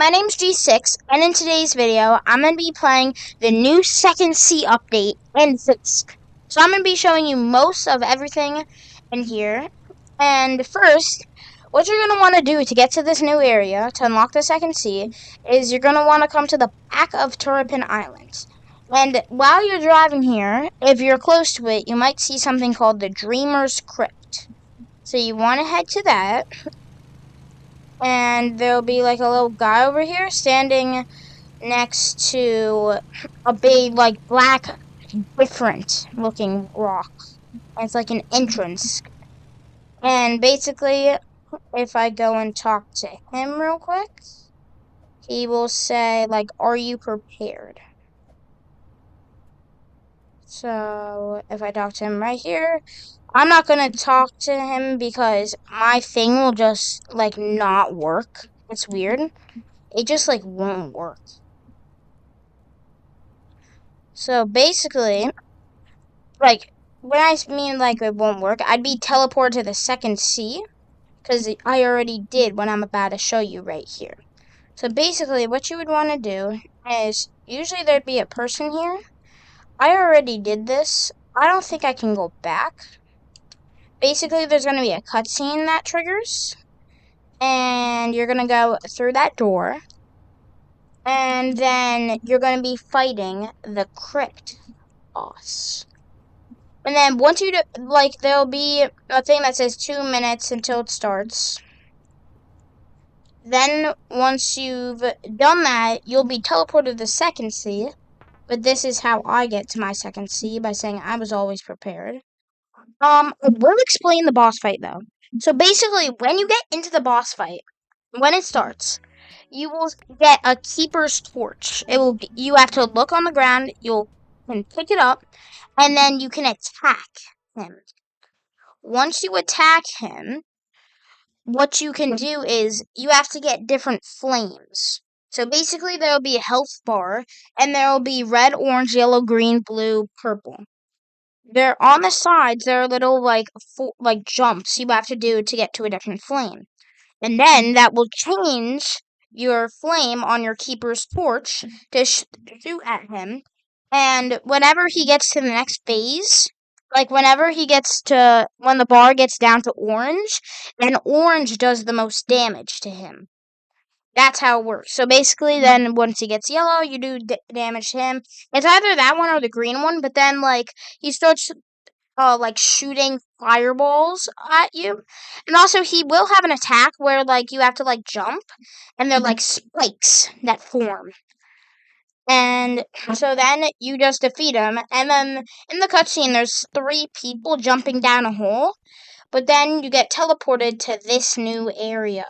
my name's G6, and in today's video, I'm going to be playing the new Second C update in Fisch. So I'm going to be showing you most of everything in here. And first, what you're going to want to do to get to this new area, to unlock the Second C, is you're going to want to come to the back of Turpin Island. And while you're driving here, if you're close to it, you might see something called the Dreamer's Crypt. So you want to head to that. And there'll be like a little guy over here standing next to a big, like, black, different looking rock. And it's like an entrance. And basically, if I go and talk to him real quick, he will say, like, are you prepared? So, if I talk to him right here, I'm not gonna talk to him because my thing will just, like, not work. It's weird. It just, like, won't work. So basically, like, when I mean like it won't work, I'd be teleported to the Second C, because I already did what I'm about to show you right here. So basically, what you would want to do is, usually there'd be a person here. I already did this. I don't think I can go back. Basically, there's going to be a cutscene that triggers, and you're going to go through that door, and then you're going to be fighting the crypt boss. And then once you do, like, there'll be a thing that says 2 minutes until it starts. Then once you've done that, you'll be teleported to the Second C. But this is how I get to my Second C, by saying I was always prepared. I will explain the boss fight though. So basically, when you get into the boss fight, when it starts, you will get a keeper's torch. You have to look on the ground, you can pick it up, and then you can attack him. Once you attack him, what you can do is you have to get different flames. So basically, there will be a health bar, and there will be red, orange, yellow, green, blue, purple. There on the sides, there are little like jumps you have to do to get to a different flame, and then that will change your flame on your keeper's torch to shoot at him. And whenever he gets to the next phase, like when the bar gets down to orange, then orange does the most damage to him. That's how it works. So basically, then once he gets yellow, you do damage to him. It's either that one or the green one, but then like he starts like shooting fireballs at you. And also he will have an attack where like you have to like jump, and they're like spikes that form. And so then you just defeat him, and then in the cutscene there's 3 people jumping down a hole, but then you get teleported to this new area,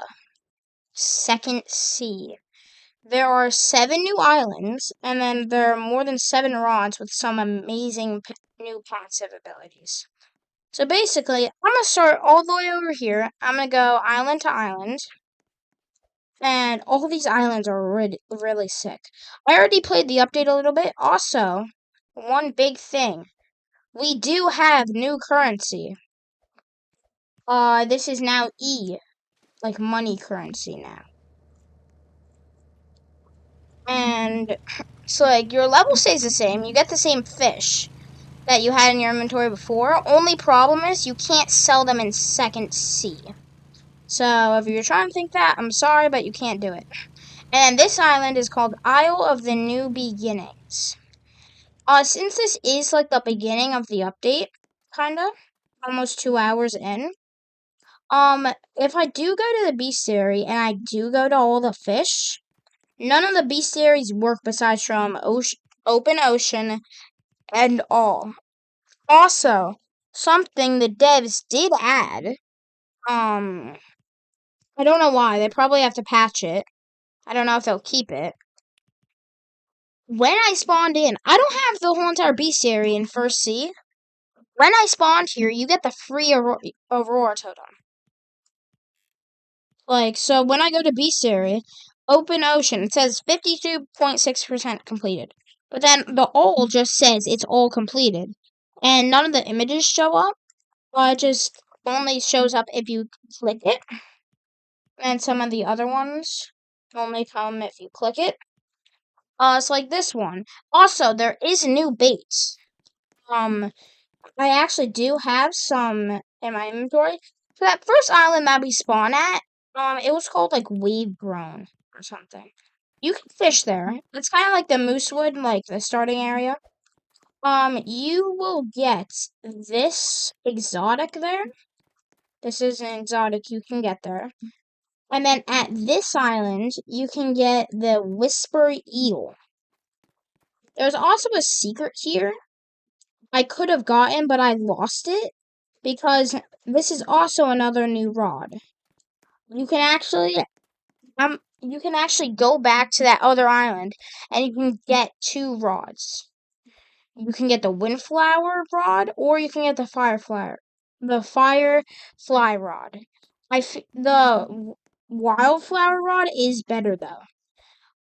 Second C. There are 7 new islands, and then there are more than 7 rods with some amazing new passive abilities. So basically, I'm going to start all the way over here. I'm going to go island to island. And all these islands are really sick. I already played the update a little bit. Also, one big thing. We do have new currency. This is now E. Like money currency now. And so like your level stays the same. You get the same fish that you had in your inventory before. Only problem is you can't sell them in Second C. So if you're trying to think that, I'm sorry, but you can't do it. And this island is called Isle of the New Beginnings. Since this is like the beginning of the update, kinda, almost 2 hours in, if I do go to the bestiary and I do go to all the fish, none of the bestiaries work besides from open ocean and all. Also, something the devs did add, I don't know why, they probably have to patch it. I don't know if they'll keep it. When I spawned in, I don't have the whole entire bestiary in First C. When I spawned here, you get the free Aurora totem. Like, so when I go to bestiary, open ocean, it says 52.6% completed. But then the all just says it's all completed. And none of the images show up. It just only shows up if you click it. And some of the other ones. only come if you click it. It's like this one. Also, there is new baits. I actually do have some in my inventory. So that first island that we spawn at, it was called like Wave Grown or something. You can fish there. It's kind of like the Moosewood, like the starting area. You will get this exotic there. This is an exotic you can get there. And then at this island, you can get the Whisper Eel. There's also a secret here I could have gotten, but I lost it because this is also another new rod. You can actually go back to that other island and you can get two rods. You can get the windflower rod or you can get the firefly rod. The wildflower rod is better though.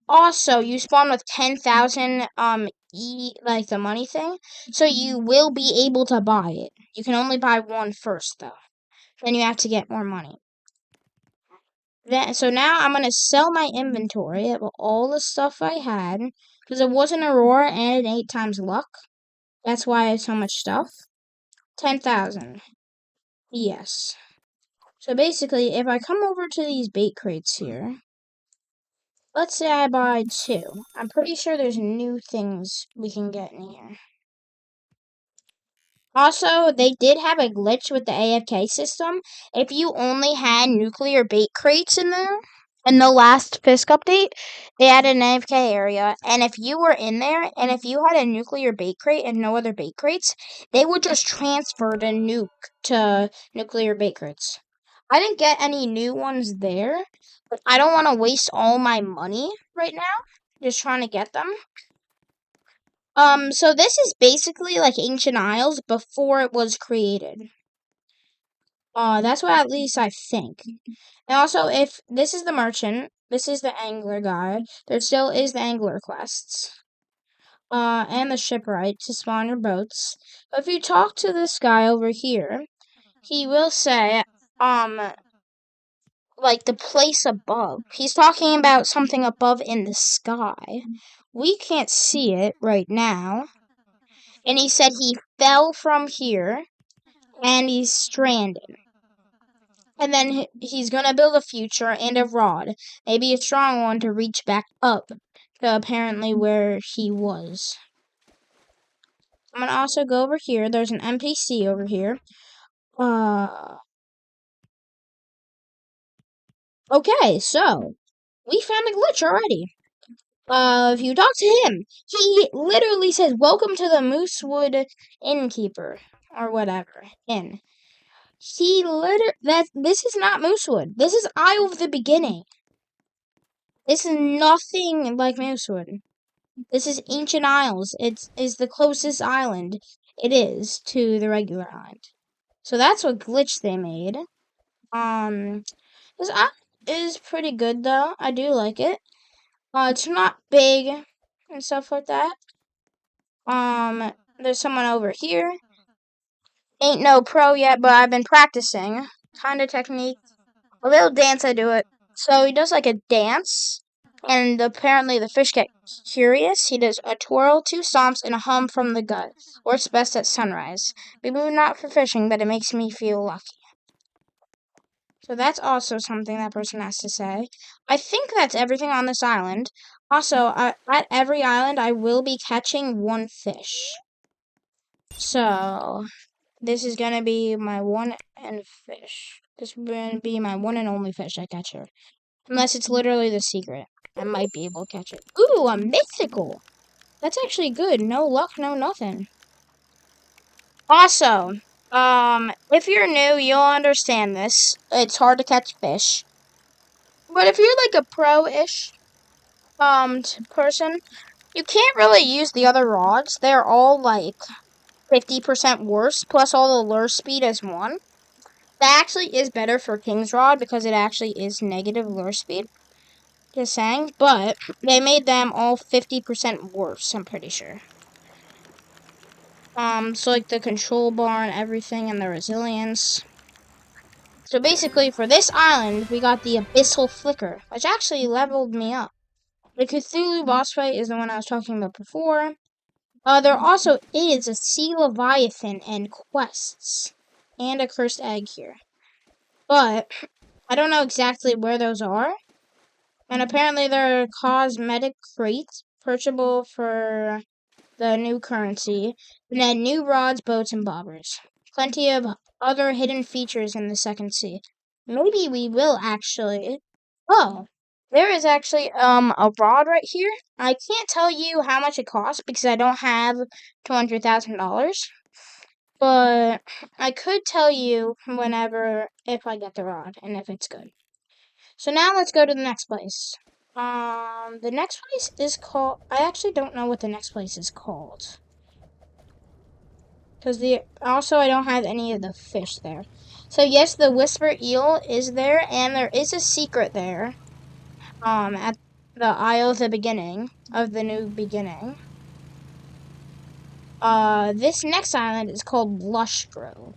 Also, you spawn with 10,000 like the money thing, so you will be able to buy it. You can only buy one first though. Then you have to get more money. So now I'm gonna sell my inventory of all the stuff I had because it was an Aurora and an 8 times luck. That's why I have so much stuff. 10,000. Yes. So basically, if I come over to these bait crates here, let's say I buy 2. I'm pretty sure there's new things we can get in here. Also, they did have a glitch with the AFK system. If you only had nuclear bait crates in there, in the last Fisk update, they added an AFK area, and if you were in there, and if you had a nuclear bait crate and no other bait crates, they would just transfer the nuke to nuclear bait crates. I didn't get any new ones there, but I don't want to waste all my money right now, just trying to get them. So this is basically like Ancient Isles before it was created. That's what at least I think. And also, if this is the merchant, this is the angler guy, there still is the angler quests. And the shipwright to spawn your boats. But if you talk to this guy over here, he will say, like the place above. He's talking about something above in the sky. We can't see it right now. And he said he fell from here and he's stranded. And then he's gonna build a future and a rod, maybe a strong one to reach back up to apparently where he was. I'm gonna also go over here. There's an NPC over here. Okay, so we found a glitch already. If you talk to him, he literally says, "Welcome to the Moosewood Innkeeper," or whatever, inn. This is not Moosewood. This is Isle of the Beginning. This is nothing like Moosewood. This is Ancient Isles. It is the closest island it is to the regular island. So that's what glitch they made. This island is pretty good though. I do like it. It's not big and stuff like that. There's someone over here. Ain't no pro yet, but I've been practicing. Kind of technique. A little dance, I do it. So he does like a dance, and apparently the fish get curious. He does a twirl, 2 stomps, and a hum from the gut. Works best at sunrise. Maybe not for fishing, but it makes me feel lucky. So that's also something that person has to say. I think that's everything on this island. Also, at every island, I will be catching 1 fish. So, this is gonna be my one and fish. This is gonna be my one and only fish I catch here. Unless it's literally the secret. I might be able to catch it. Ooh, a mythical! That's actually good. No luck, no nothing. Also, if you're new, you'll understand this. It's hard to catch fish. But if you're like a pro-ish, person, you can't really use the other rods. They're all like 50% worse, plus all the lure speed is 1. That actually is better for King's Rod because it actually is negative lure speed. Just saying. But they made them all 50% worse, I'm pretty sure. So like the control bar and everything and the resilience. So basically, for this island, we got the Abyssal Flicker, which actually leveled me up. The Cthulhu boss fight is the one I was talking about before. There also is a Sea Leviathan and quests, and a Cursed Egg here. But I don't know exactly where those are. And apparently there are cosmetic crates purchasable for the new currency, and then new rods, boats, and bobbers. Plenty of other hidden features in the second sea. Maybe we will actually. Oh, there is actually a rod right here. I can't tell you how much it costs because I don't have $200,000. But I could tell you whenever if I get the rod and if it's good. So now let's go to the next place. The next place is called. I actually don't know what the next place is called. Because I don't have any of the fish there. So yes, the whisper eel is there, and there is a secret there. At the Isle of the Beginning of the New Beginning. This next island is called Lush Grove.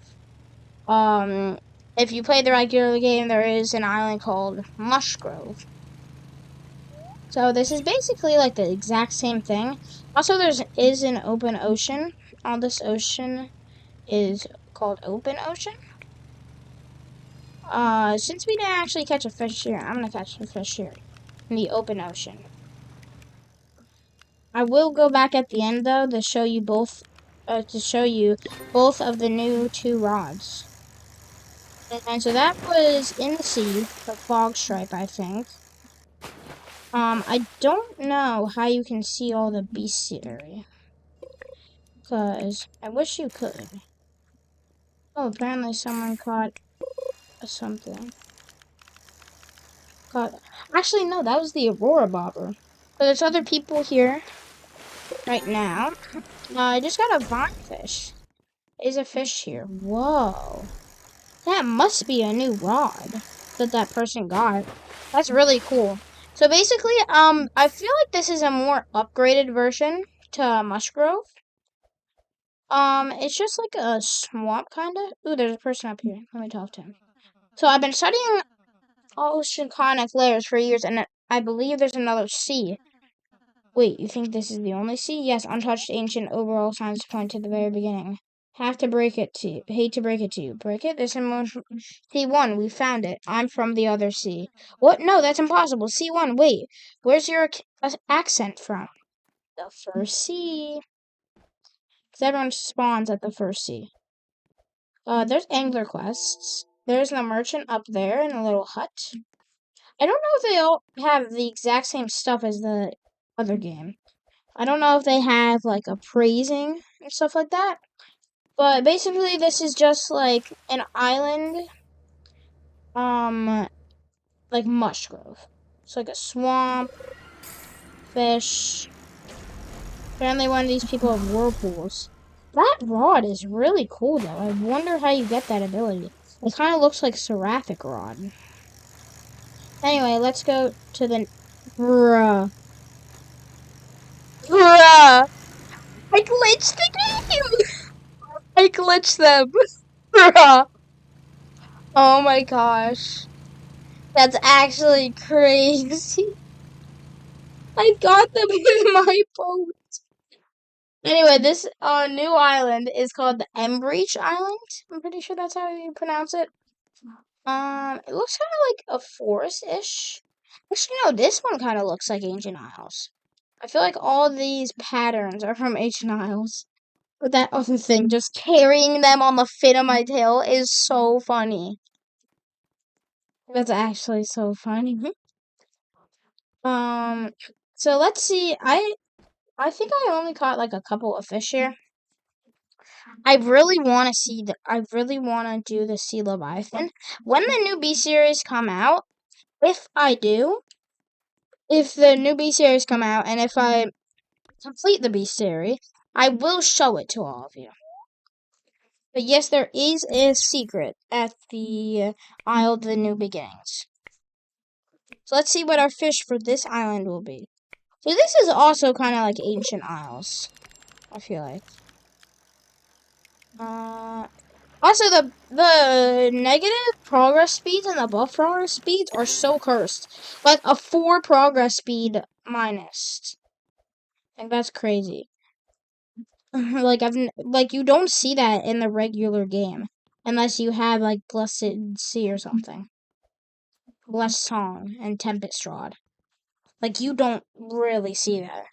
If you play the regular game, there is an island called Mush Grove. So this is basically like the exact same thing. Also, is an open ocean. All this ocean is called open ocean. Since we didn't actually catch a fish here, I'm gonna catch a fish here in the open ocean. I will go back at the end though to show you both of the new two rods. And so that was in the sea, the fog stripe, I think. I don't know how you can see all the bestiary. Because I wish you could. Oh, apparently someone caught something. Actually, no, that was the Aurora Bobber. So there's other people here right now. I just got a vine fish. There's a fish here. Whoa. That must be a new rod that person got. That's really cool. So basically, I feel like this is a more upgraded version to Mushgrove. It's just like a swamp, kinda. Ooh, there's a person up here. Let me talk to him. So I've been studying oceanic layers for years, and I believe there's another sea. Wait, you think this is the only sea? Yes, untouched, ancient, overall signs point to the very beginning. Hate to break it to you. Break it? There's emotion. C1, we found it. I'm from the other sea. What? No, that's impossible. C1, wait. Where's your accent from? The first sea. Because everyone spawns at the first sea. There's angler quests. There's the merchant up there in a little hut. I don't know if they all have the exact same stuff as the other game. I don't know if they have like appraising and stuff like that. But basically this is just like an island, like Mushgrove. It's like a swamp, fish. Apparently one of these people have whirlpools. That rod is really cool though. I wonder how you get that ability. It kind of looks like Seraphic Rod. Anyway, let's go to the... Bruh. Bruh! I glitched the game! I glitched them! Bruh! Oh my gosh. That's actually crazy. I got them with my boat. Anyway, this new island is called the Embreach Island. I'm pretty sure that's how you pronounce it. It looks kind of like a forest-ish. Actually, no, this one kind of looks like Ancient Isles. I feel like all these patterns are from Ancient Isles. But that other thing, just carrying them on the fin of my tail, is so funny. That's actually so funny. Um, so let's see. I think I only caught like a couple of fish here. I really want to I really want to do the Sea Leviathan. When the new B series come out, if I do, if the new B series come out, and if I complete the B series, I will show it to all of you. But yes, there is a secret at the Isle of the New Beginnings. So let's see what our fish for this island will be. So this is also kind of like Ancient Isles, I feel like. Also, the negative progress speeds and the buff progress speeds are so cursed. Like a 4 progress speed minus. Like that's crazy. Like like you don't see that in the regular game unless you have like Blessed Sea or something. Blessed Song and Tempest Rod. Like you don't really see that.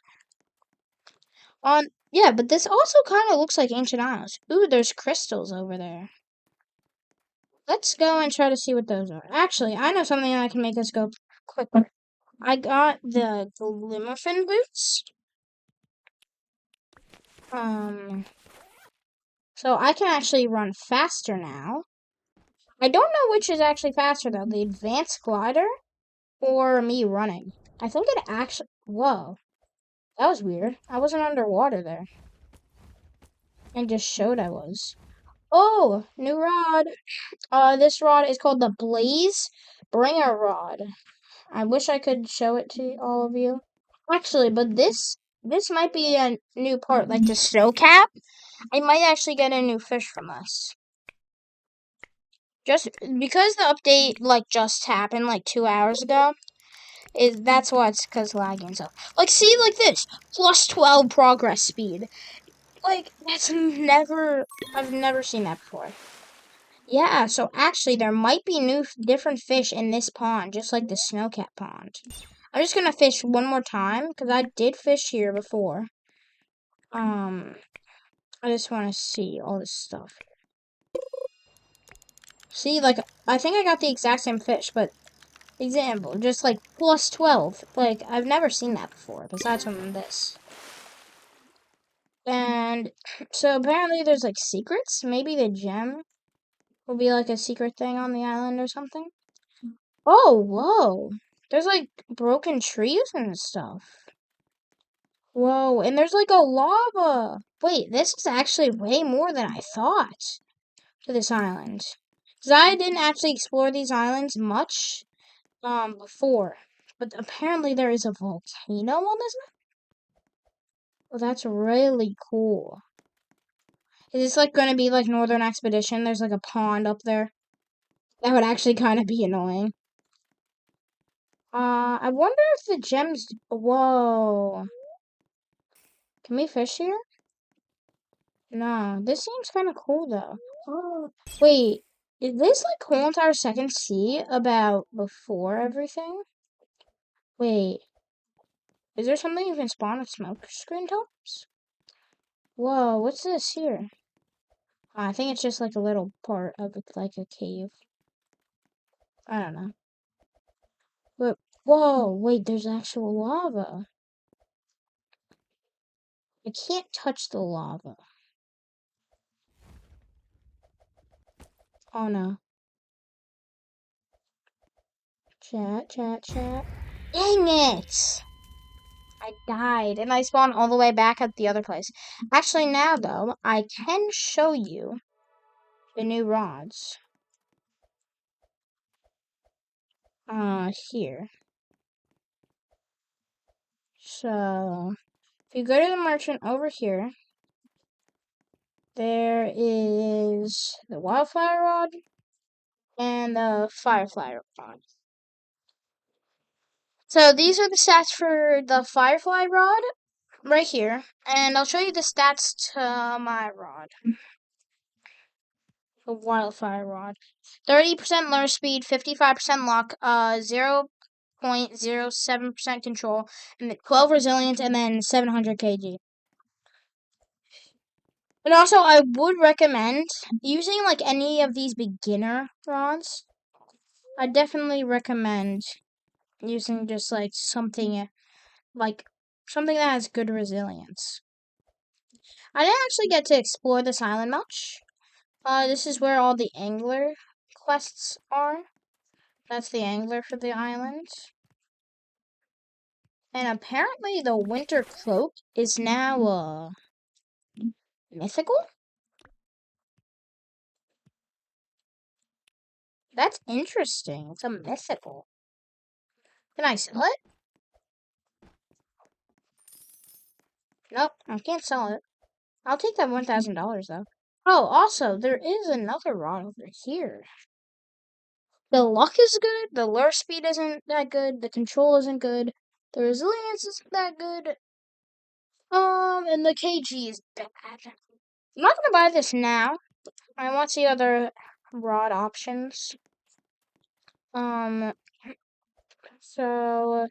Yeah, but this also kind of looks like Ancient Isles. Ooh, there's crystals over there. Let's go and try to see what those are. Actually, I know something that can make us go quicker. I got the Glimmerfin boots. So I can actually run faster now. I don't know which is actually faster though, the advanced glider or me running. I think it actually. Whoa, that was weird. I wasn't underwater there. And just showed I was. Oh, new rod. This rod is called the Blaze Bringer Rod. I wish I could show it to all of you. Actually, but this might be a new part, like the snow cap. I might actually get a new fish from this. Just because the update like just happened like 2 hours ago, that's why it's because lagging and stuff. Like see like this plus 12 progress speed. Like I've never seen that before. Yeah, so actually there might be different fish in this pond, just like the snowcat pond. I'm just gonna fish one more time because I did fish here before. I just want to see all this stuff. See, like I think I got the exact same fish, but example, just like plus 12. Like I've never seen that before. Besides from this. And so apparently there's like secrets. Maybe the gem will be like a secret thing on the island or something. Oh, whoa. There's like broken trees and stuff. Whoa, and there's like a lava. Wait, this is actually way more than I thought for this island. Because I didn't actually explore these islands much before. But apparently there is a volcano on this. Well, that's really cool. Is this like going to be like Northern Expedition? There's like a pond up there. That would actually kind of be annoying. I wonder if the gems. Whoa. Can we fish here? No. This seems kind of cool though. Oh. Wait. Is this like whole entire second sea about before everything? Wait. Is there something you can spawn with smoke screen tops? Whoa. What's this here? I think it's just like a little part of like a cave. I don't know. But whoa, wait, there's actual lava. I can't touch the lava. Oh no. Chat, chat, chat. Dang it! I died and I spawned all the way back at the other place. Actually, now though, I can show you the new rods. Here. So, if you go to the merchant over here, there is the wildfire rod and the firefly rod. So these are the stats for the firefly rod right here, and I'll show you the stats to my rod, the wildfire rod. 30% lower speed, 55% luck, 0.07% control, and then 12 resilience, and then 700 kg. And also, I would recommend using like any of these beginner rods. I definitely recommend using just like something that has good resilience. I didn't actually get to explore this island much. This is where all the angler quests are. That's the angler for the island. And apparently the winter cloak is now, mythical? That's interesting. It's a mythical. Can I sell it? Nope, I can't sell it. I'll take that $1,000 though. Oh, also, there is another rod over here. The luck is good, the lure speed isn't that good, the control isn't good, the resilience isn't that good, and the KG is bad. I'm not gonna buy this now. I want to see other rod options. Um, so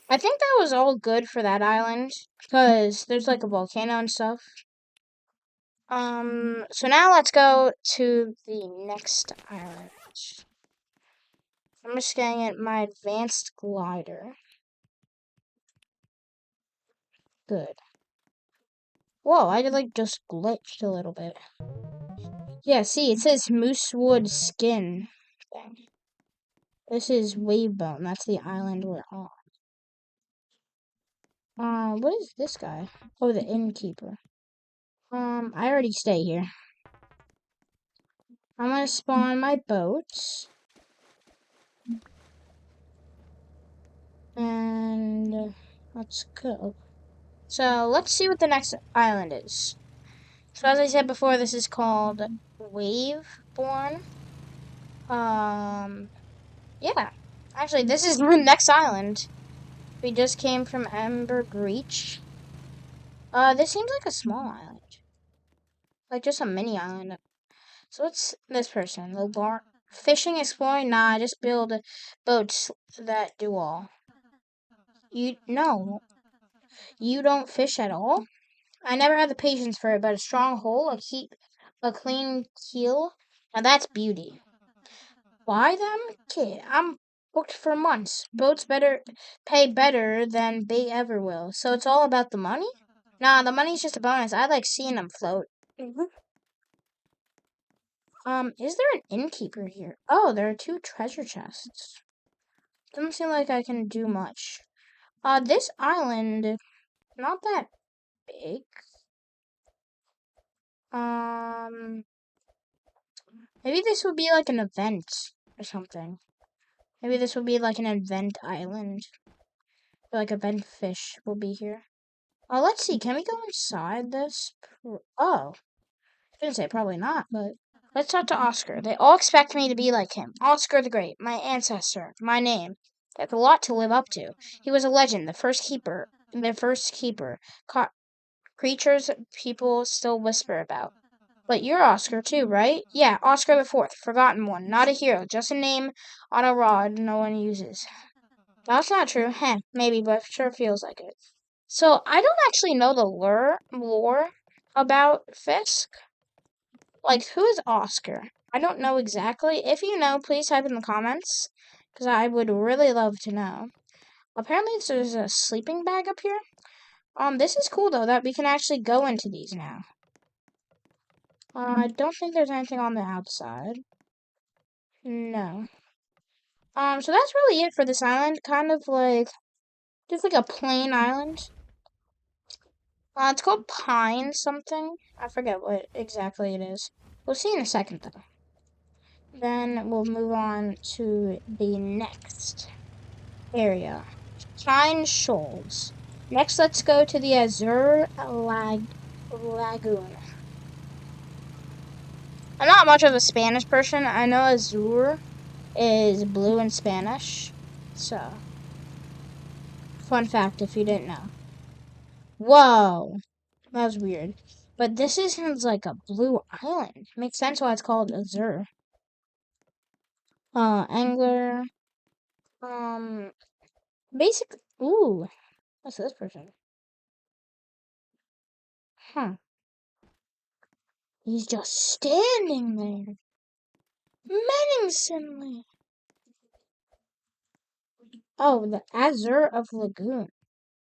I think that was all good for that island because there's like a volcano and stuff. So now let's go to the next island. I'm just getting my advanced glider. Good. Whoa, I like just glitched a little bit. Yeah, see, it says Moosewood Skin thing. This is Wavebone. That's the island we're on. What is this guy? Oh, the innkeeper. I already stay here. I'm gonna spawn my boats. And let's go. So let's see what the next island is. So as I said before, this is called Waveborn. Yeah. Actually, this is the next island. We just came from Ember Breach. This seems like a small island. Like just a mini island. So what's this person? The bar fishing, exploring? Nah, I just build boats that do all. No, you don't fish at all? I never had the patience for it, but a strong hull, a clean keel, now that's beauty. Buy them? Kid, I'm booked for months. Boats pay better than bait ever will. So it's all about the money? Nah, the money's just a bonus. I like seeing them float. Is there an innkeeper here? Oh, there are 2 treasure chests. Doesn't seem like I can do much. This island, not that big. Maybe this would be like an event or something. Maybe this would be like an event island. Or like event fish will be here. Oh, let's see. Can we go inside this? Oh, I didn't say probably not, but let's talk to Oscar. They all expect me to be like him. Oscar the Great, my ancestor, my name. That's a lot to live up to. He was a legend, the first keeper. Creatures people still whisper about. But you're Oscar too, right? Yeah, Oscar the Fourth, forgotten one. Not a hero, just a name on a rod no one uses. That's not true. Heh, maybe, but it sure feels like it. So I don't actually know the lore about Fisk. Like, who is Oscar? I don't know exactly. If you know, please type in the comments, because I would really love to know. Apparently, there's a sleeping bag up here. This is cool though that we can actually go into these now. I don't think there's anything on the outside. No. So that's really it for this island. Kind of like just like a plain island. It's called Pine something. I forget what exactly it is. We'll see in a second though. Then we'll move on to the next area. Pine Shoals. Next, let's go to the Azure Lagoon. I'm not much of a Spanish person. I know Azure is blue in Spanish. So, fun fact if you didn't know. Whoa, that was weird. But this isn't like a blue island. Makes sense why it's called Azure. Angler. Um, basic. Ooh, what's this person? Huh. He's just standing there. Menacingly. Oh, the Azure of Lagoon.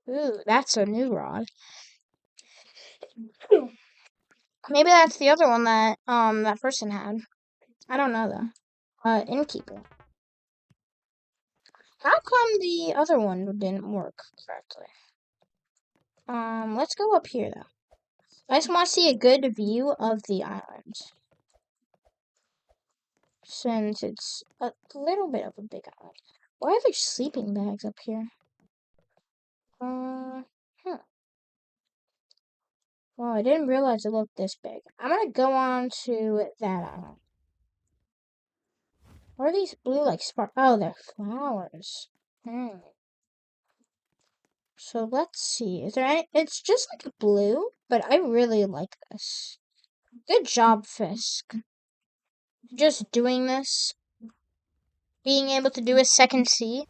Ooh, that's a new rod. Maybe that's the other one that that person had. I don't know though. Innkeeper. How come the other one didn't work correctly? Let's go up here though. I just want to see a good view of the island. Since it's a little bit of a big island. Why are there sleeping bags up here? Hmm. Well, I didn't realize it looked this big. I'm gonna go on to that island. What are these blue like spark? Oh, they're flowers. Hmm. So let's see. Is there any? It's just like blue, but I really like this. Good job, Fisk. Just doing this, being able to do a second sea.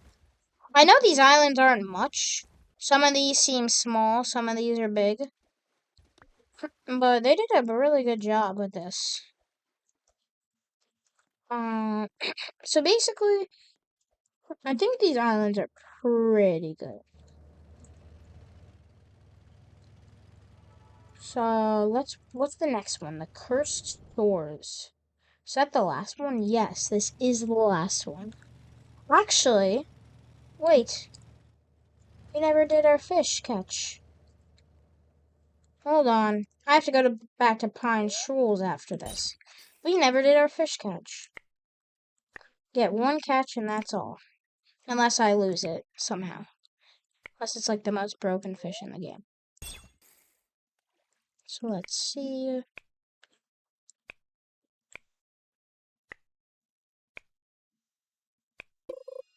I know these islands aren't much. Some of these seem small, some of these are big. But they did a really good job with this. Um, so basically, I think these islands are pretty good. So what's the next one? The Cursed Shores. Is that the last one? Yes, this is the last one. Actually, wait. We never did our fish catch. Hold on. I have to go back to Pine Shoals after this. We never did our fish catch. Get one catch and that's all. Unless I lose it somehow. Unless it's like the most broken fish in the game. So let's see.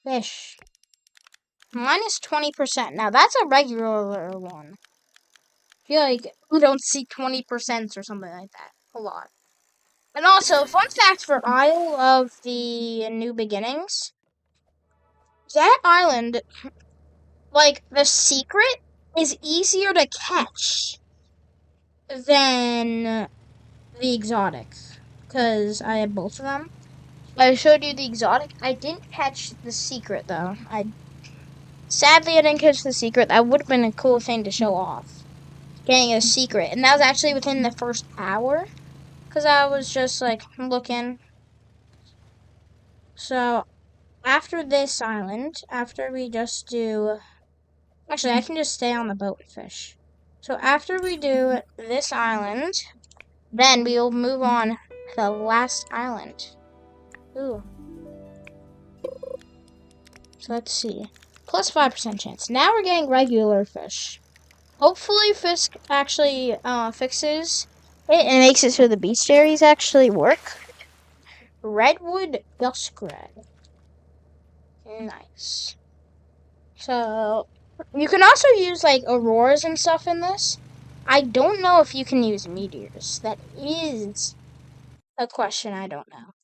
Fish. Minus 20%. Now that's a regular one. I feel like we don't see 20% or something like that. A lot. And also, fun fact for Isle of the New Beginnings. That island, like, the secret is easier to catch than the exotic. Because I have both of them. I showed you the exotic. I didn't catch the secret, though. Sadly, I didn't catch the secret. That would have been a cool thing to show off. Getting a secret. And that was actually within the first hour. Because I was just, like, looking. So, after this island, after we just do... Actually, I can just stay on the boat and fish. So, after we do this island, then we will move on to the last island. Ooh. So, let's see. Plus 5% chance. Now we're getting regular fish. Hopefully Fisk actually fixes it and makes it so the bestiaries actually work. Redwood Duskred. Nice. So, you can also use, like, auroras and stuff in this. I don't know if you can use meteors. That is a question I don't know.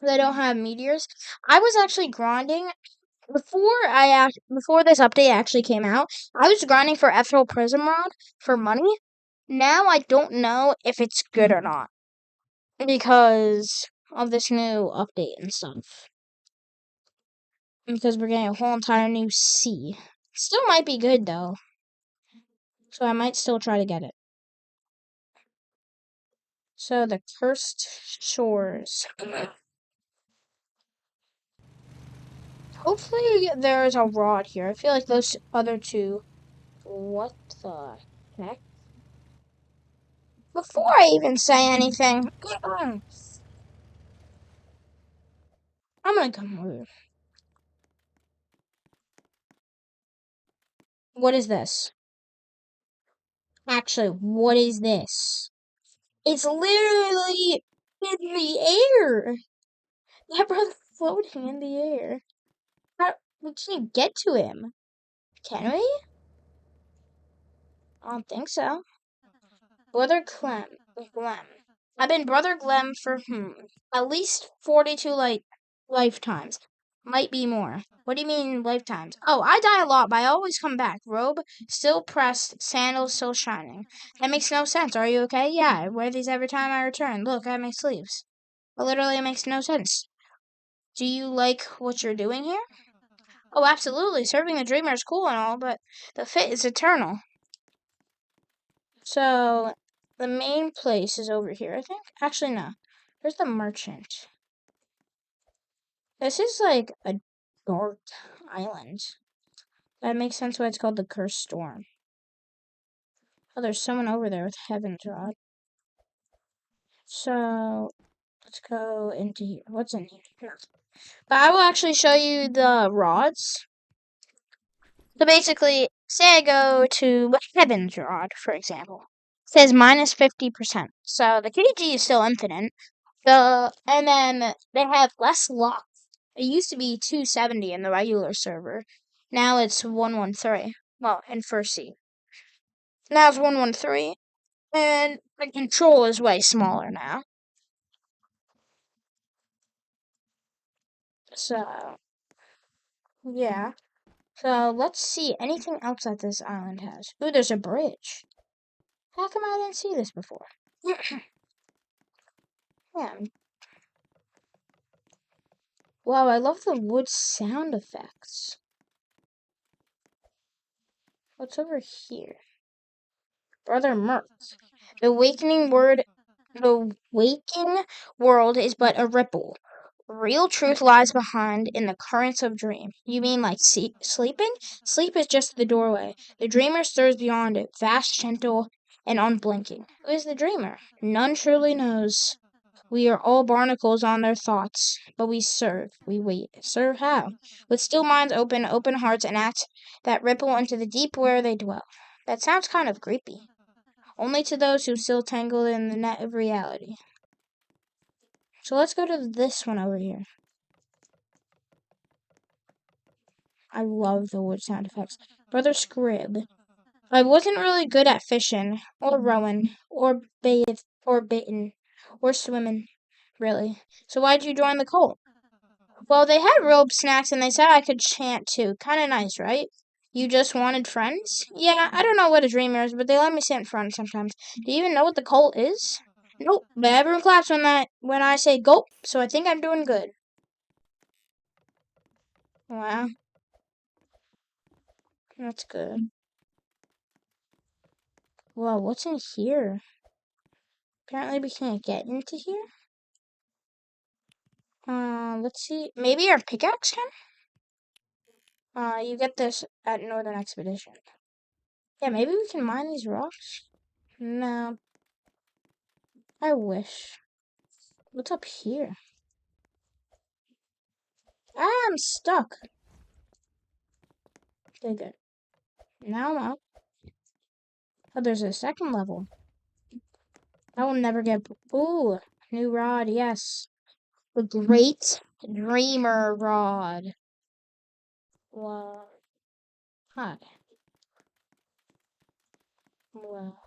They don't have meteors. I was actually grinding before this update actually came out. I was grinding for Ethereal Prism Rod for money. Now I don't know if it's good or not because of this new update and stuff. Because we're getting a whole entire new sea. Still might be good though. So I might still try to get it. So the Cursed Shores. Hopefully there's a rod here. I feel like those other two. What the heck? Before I even say anything, I'm gonna come over. What is this? Actually, what is this? It's literally in the air. That brother's floating in the air. We can't get to him. Can we? I don't think so. Brother Glem. I've been Brother Glem for, at least 42, like, lifetimes. Might be more. What do you mean, lifetimes? Oh, I die a lot, but I always come back. Robe still pressed, sandals still shining. That makes no sense. Are you okay? Yeah, I wear these every time I return. Look at my sleeves. But literally, it makes no sense. Do you like what you're doing here? Oh, absolutely. Serving the dreamer is cool and all, but the fit is eternal. So, the main place is over here, I think. Actually, no. Where's the merchant? This is like a dark island. That makes sense why it's called the Cursed Storm. Oh, there's someone over there with Heaven's Rod. So, let's go into here. What's in here? But I will actually show you the rods. So basically, say I go to Heaven's Rod, for example. says minus 50%. So the KG is still infinite. And then they have less luck. It used to be 270 in the regular server. Now it's 113. Well, in first seed. Now it's 113. And the control is way smaller now. So, yeah. So, let's see anything else that this island has. Ooh, there's a bridge. How come I didn't see this before? Yeah. Wow, I love the wood sound effects. What's over here? Brother Mirth. The the waking world is but a ripple. Real truth lies behind in the currents of dream. You mean like sleeping? Sleep is just the doorway. The dreamer stirs beyond it, vast, gentle, and unblinking. Who is the dreamer? None truly knows. We are all barnacles on their thoughts, but we serve. We wait. Serve how? With still minds open hearts, and acts that ripple into the deep where they dwell. That sounds kind of creepy. Only to those who still tangled in the net of reality. So let's go to this one over here. I love the wood sound effects. Brother Scrib. I wasn't really good at fishing, or rowing, or baiting, or swimming, really. So why'd you join the cult? Well, they had rope snacks and they said I could chant too. Kinda nice, right? You just wanted friends? Yeah, I don't know what a dreamer is, but they let me sit in front sometimes. Do you even know what the cult is? Nope, but everyone claps when I say go, so I think I'm doing good. Wow, that's good. Well, what's in here? Apparently we can't get into here. Let's see. Maybe our pickaxe can? You get this at Northern Expedition. Yeah, maybe we can mine these rocks? No, I wish. What's up here? I'm stuck. Okay, good. Now I'm up. Oh, there's a second level. I will never get... Ooh, new rod, yes. The Great Dreamer Rod. Wow. Hi. Wow.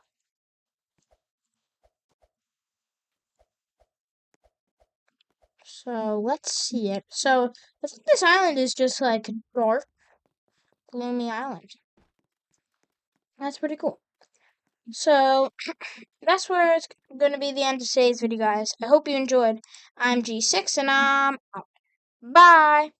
So, let's see it. So, I think this island is just like a dark, gloomy island. That's pretty cool. So, that's where it's going to be the end of today's video, guys. I hope you enjoyed. I'm G6, and I'm out. Bye!